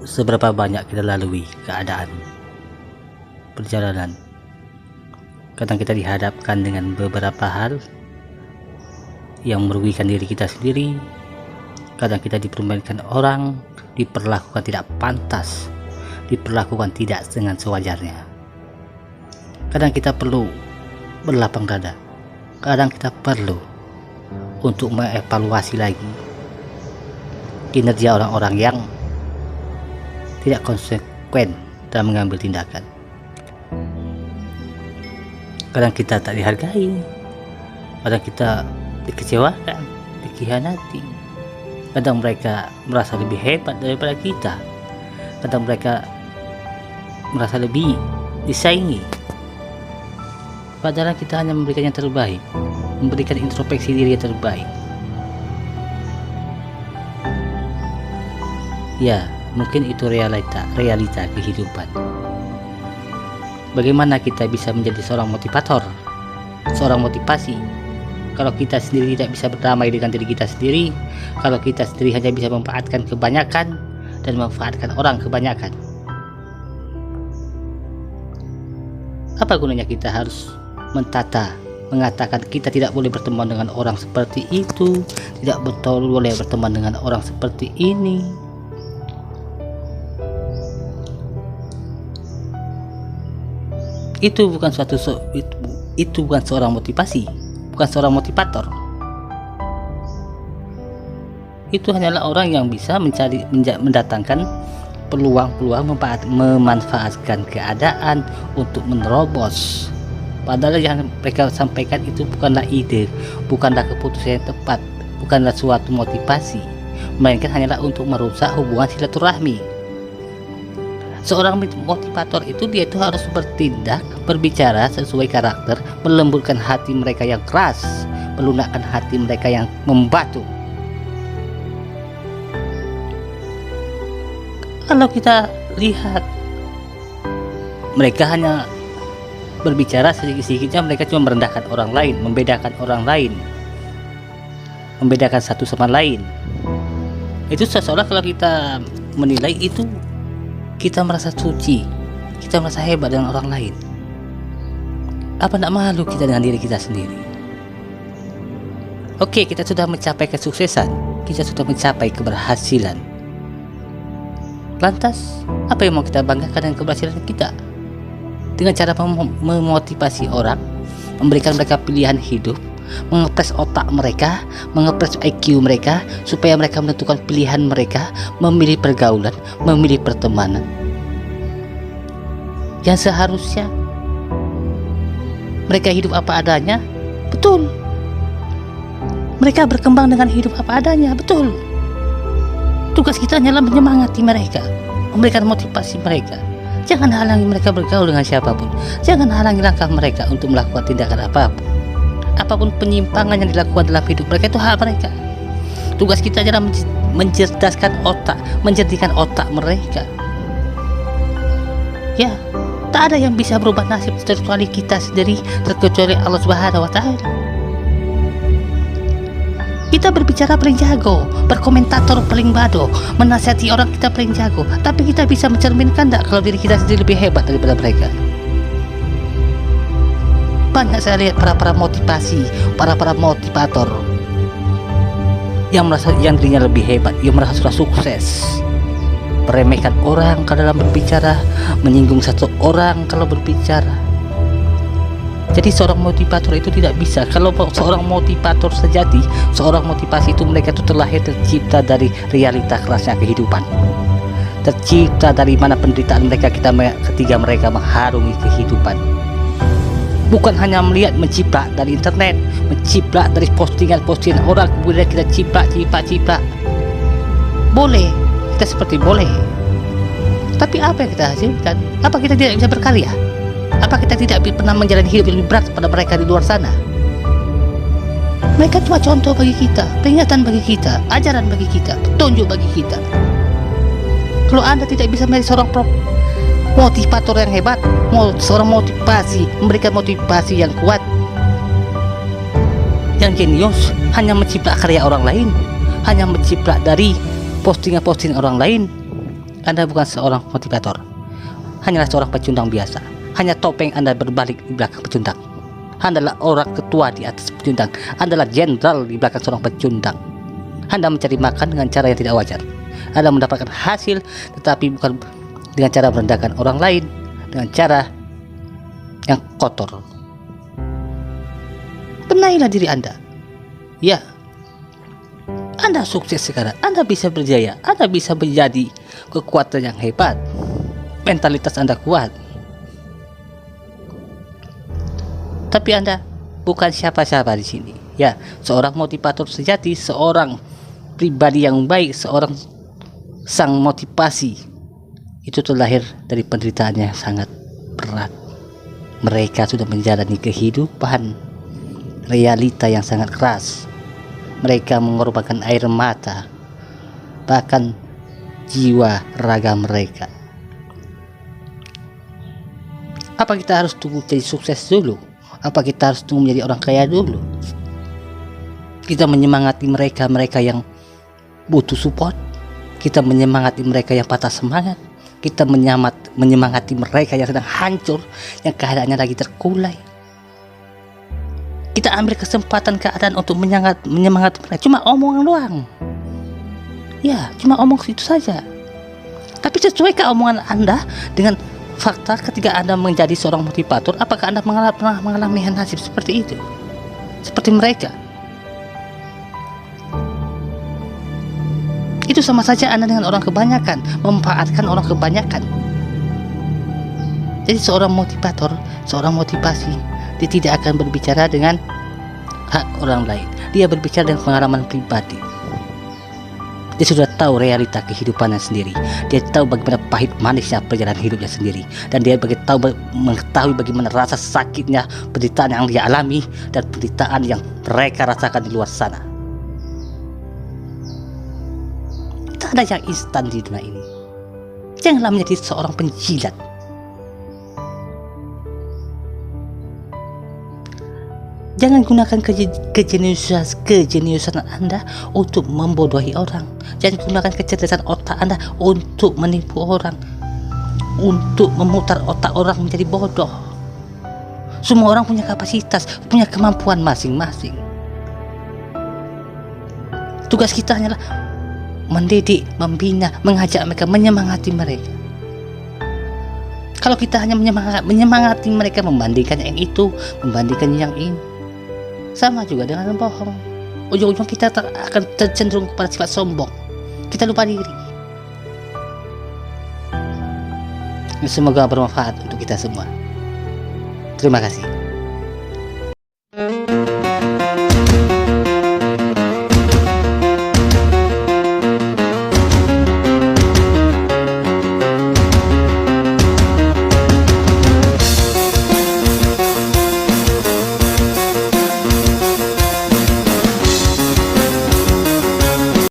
Seberapa banyak kita lalui keadaan perjalanan. Kadang kita dihadapkan dengan beberapa hal yang merugikan diri kita sendiri. Kadang kita dipermainkan orang, diperlakukan tidak pantas, diperlakukan tidak dengan sewajarnya. Kadang kita perlu berlapang dada. Kadang kita perlu untuk mengevaluasi lagi kinerja orang-orang yang tidak konsekuen dalam mengambil tindakan. Kadang kita tak dihargai, kadang kita dikecewakan, dikhianati. Kadang mereka merasa lebih hebat daripada kita, kadang mereka merasa lebih disaingi, padahal kita hanya memberikan yang terbaik, memberikan introspeksi diri yang terbaik. Ya, mungkin itu realita kehidupan. Bagaimana kita bisa menjadi seorang motivator, seorang motivasi, kalau kita sendiri tidak bisa berdamai dengan diri kita sendiri, kalau kita sendiri hanya bisa memanfaatkan kebanyakan dan memanfaatkan orang kebanyakan? Apa gunanya kita harus mengatakan kita tidak boleh berteman dengan orang seperti itu, tidak boleh berteman dengan orang seperti ini? Itu bukan seorang motivasi, bukan seorang motivator. Itu hanyalah orang yang bisa mendatangkan peluang-peluang, memanfaatkan keadaan untuk menerobos. Padahal yang mereka sampaikan itu bukanlah ide, bukanlah keputusan yang tepat, bukanlah suatu motivasi, melainkan hanyalah untuk merusak hubungan silaturahmi. Seorang motivator itu dia itu harus bertindak, berbicara sesuai karakter, melembutkan hati mereka yang keras, melunakkan hati mereka yang membatu. Kalau kita lihat, mereka hanya berbicara sedikit-sedikitnya, mereka cuma merendahkan orang lain, membedakan orang lain, membedakan satu sama lain. Itu seolah kalau kita menilai itu, kita merasa suci, kita merasa hebat dengan orang lain. Apa tidak malu kita dengan diri kita sendiri? Oke, kita sudah mencapai kesuksesan, kita sudah mencapai keberhasilan. Lantas, apa yang mau kita banggakan dengan keberhasilan kita? Dengan cara memotivasi orang, memberikan mereka pilihan hidup, mengepres otak mereka, mengepres IQ mereka, supaya mereka menentukan pilihan mereka, memilih pergaulan, memilih pertemanan. Yang seharusnya mereka hidup apa adanya, betul. Mereka berkembang dengan hidup apa adanya, betul. Tugas kita hanyalah menyemangati mereka, memberikan motivasi mereka. Jangan halangi mereka bergaul dengan siapapun. Jangan halangi langkah mereka untuk melakukan tindakan apapun. Apapun penyimpangan yang dilakukan dalam hidup mereka, itu hak mereka. Tugas kita adalah mencerdaskan otak, menjernihkan otak mereka. Ya, tak ada yang bisa berubah nasib kecuali kita sendiri, terkecuali Allah Subhanahu wa Ta'ala. Kita berbicara paling jago, berkomentator paling bado, menasihati orang kita paling jago, tapi kita bisa mencerminkan tak kalau diri kita sendiri lebih hebat daripada mereka? Banyak saya lihat para motivasi, para motivator yang merasa yang dirinya lebih hebat, yang merasa sudah sukses, meremehkan orang kalau dalam berbicara, menyinggung satu orang kalau berbicara. Jadi seorang motivator itu tidak bisa. Kalau seorang motivator sejati, seorang motivasi itu, mereka itu terlahir tercipta dari realita kerasnya kehidupan, tercipta dari mana penderitaan mereka ketika mereka mengharungi kehidupan. Bukan hanya melihat, menciplak dari internet, menciplak dari postingan-postingan orang, kemudian kita ciplak. Boleh, kita seperti boleh. Tapi apa yang kita hasilkan? Apa kita tidak bisa berkarya? Apa kita tidak pernah menjalani hidup yang lebih berat pada mereka di luar sana? Mereka cuma contoh bagi kita, peringatan bagi kita, ajaran bagi kita, petunjuk bagi kita. Kalau Anda tidak bisa menjadi seorang motivator yang hebat, seorang motivasi, memberikan motivasi yang kuat, yang jenius, hanya menciplak karya orang lain, hanya menciplak dari postingan-postingan orang lain, Anda bukan seorang motivator, hanyalah seorang pecundang biasa. Hanya topeng Anda berbalik di belakang pecundang. Anda adalah orang ketua di atas pecundang. Anda adalah jenderal di belakang seorang pecundang. Anda mencari makan dengan cara yang tidak wajar. Anda mendapatkan hasil, tetapi bukan dengan cara merendahkan orang lain, dengan cara yang kotor. Benahilah diri Anda. Ya, Anda sukses sekarang, Anda bisa berjaya, Anda bisa menjadi kekuatan yang hebat, mentalitas Anda kuat. Tapi Anda bukan siapa-siapa di sini. Ya, seorang motivator sejati, seorang pribadi yang baik, seorang sang motivasi itu terlahir dari penderitaan yang sangat berat. Mereka sudah menjalani kehidupan realita yang sangat keras. Mereka mengorbankan air mata, bahkan jiwa raga mereka. Apa kita harus tunggu jadi sukses dulu? Apa kita harus tunggu menjadi orang kaya dulu? Kita menyemangati mereka yang butuh support. Kita menyemangati mereka yang patah semangat. Kita menyemangati mereka yang sedang hancur, yang keadaannya lagi terkulai. Kita ambil kesempatan keadaan untuk menyemangati mereka. Cuma omongan doang. Ya, cuma omong itu saja. Tapi sesuaikah omongan Anda dengan fakta ketika Anda menjadi seorang motivator? Apakah Anda pernah mengalami nasib seperti itu? Seperti mereka? Itu sama saja Anda dengan orang kebanyakan, memanfaatkan orang kebanyakan. Jadi seorang motivator, seorang motivasi, dia tidak akan berbicara dengan hak orang lain. Dia berbicara dengan pengalaman pribadi. Dia sudah tahu realita kehidupannya sendiri. Dia tahu bagaimana pahit manisnya perjalanan hidupnya sendiri. Dan dia mengetahui bagaimana rasa sakitnya penderitaan yang dia alami dan penderitaan yang mereka rasakan di luar sana. Tak ada yang instan di dunia ini. Janganlah menjadi seorang penjilat. Jangan gunakan kejeniusan Anda untuk membodohi orang. Jangan gunakan kecerdasan otak Anda untuk menipu orang, untuk memutar otak orang menjadi bodoh. Semua orang punya kapasitas, punya kemampuan masing-masing. Tugas kita hanyalah mendidik, membina, mengajak mereka, menyemangati mereka. Kalau kita hanya menyemangati mereka, membandingkan yang itu, membandingkan yang ini, sama juga dengan bohong. Ujung-ujung kita akan tercenderung kepada sifat sombong. Kita lupa diri. Semoga bermanfaat untuk kita semua. Terima kasih.